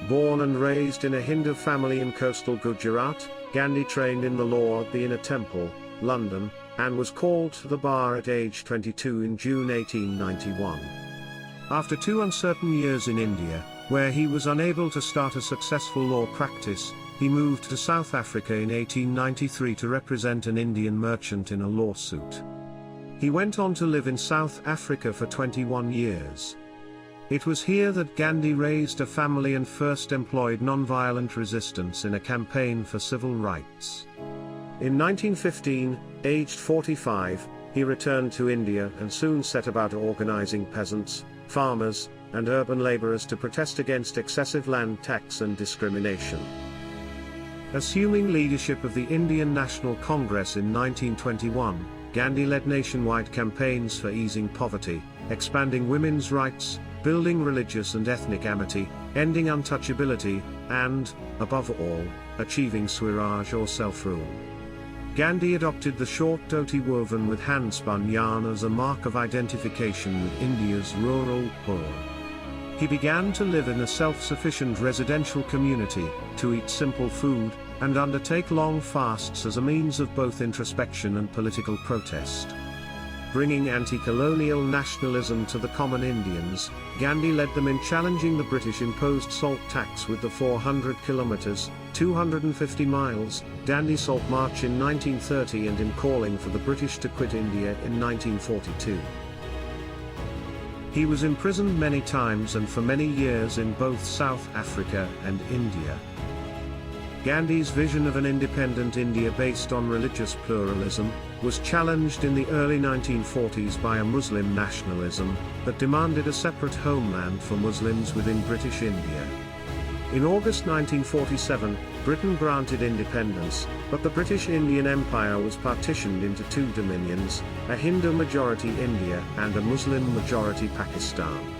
Born and raised in a Hindu family in coastal Gujarat, Gandhi trained in the law at the Inner Temple, London, and was called to the bar at age 22 in June 1891. After 2 uncertain years in India, where he was unable to start a successful law practice, he moved to South Africa in 1893 to represent an Indian merchant in a lawsuit. He went on to live in South Africa for 21 years. It was here that Gandhi raised a family and first employed nonviolent resistance in a campaign for civil rights. In 1915, aged 45, he returned to India and soon set about organizing peasants, farmers, and urban laborers to protest against excessive land tax and discrimination. Assuming leadership of the Indian National Congress in 1921, Gandhi led nationwide campaigns for easing poverty, expanding women's rights, building religious and ethnic amity, ending untouchability, and, above all, achieving Swaraj or self-rule. Gandhi adopted the short dhoti woven with hand-spun yarn as a mark of identification with India's rural poor. He began to live in a self-sufficient residential community, to eat simple food, and undertake long fasts as a means of both introspection and political protest. Bringing anti-colonial nationalism to the common Indians, Gandhi led them in challenging the British-imposed salt tax with the 400 kilometers, 250 miles, Dandi Salt March in 1930 and in calling for the British to quit India in 1942. He was imprisoned many times and for many years in both South Africa and India. Gandhi's vision of an independent India based on religious pluralism was challenged in the early 1940s by a Muslim nationalism that demanded a separate homeland for Muslims within British India. In August 1947, Britain granted independence, but the British Indian Empire was partitioned into 2 dominions, a Hindu-majority India and a Muslim-majority Pakistan.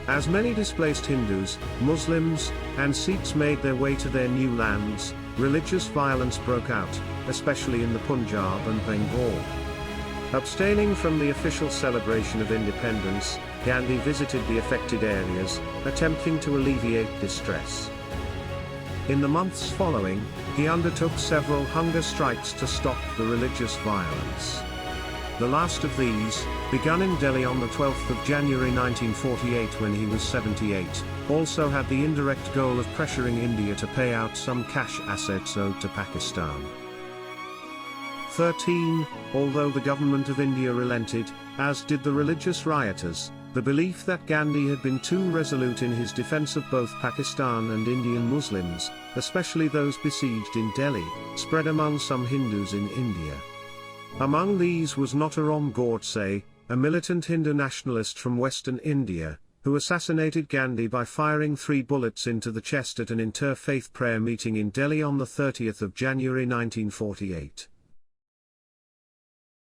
As many displaced Hindus, Muslims, and Sikhs made their way to their new lands, religious violence broke out, especially in the Punjab and Bengal. Abstaining from the official celebration of independence, Gandhi visited the affected areas, attempting to alleviate distress. In the months following, he undertook several hunger strikes to stop the religious violence. The last of these, begun in Delhi on the 12th of January 1948 when he was 78, also had the indirect goal of pressuring India to pay out some cash assets owed to Pakistan. 13. Although the government of India relented, as did the religious rioters, the belief that Gandhi had been too resolute in his defense of both Pakistan and Indian Muslims, especially those besieged in Delhi, spread among some Hindus in India. Among these was Notaram Godse, a militant Hindu nationalist from western India, who assassinated Gandhi by firing 3 bullets into the chest at an interfaith prayer meeting in Delhi on the 30th of January 1948.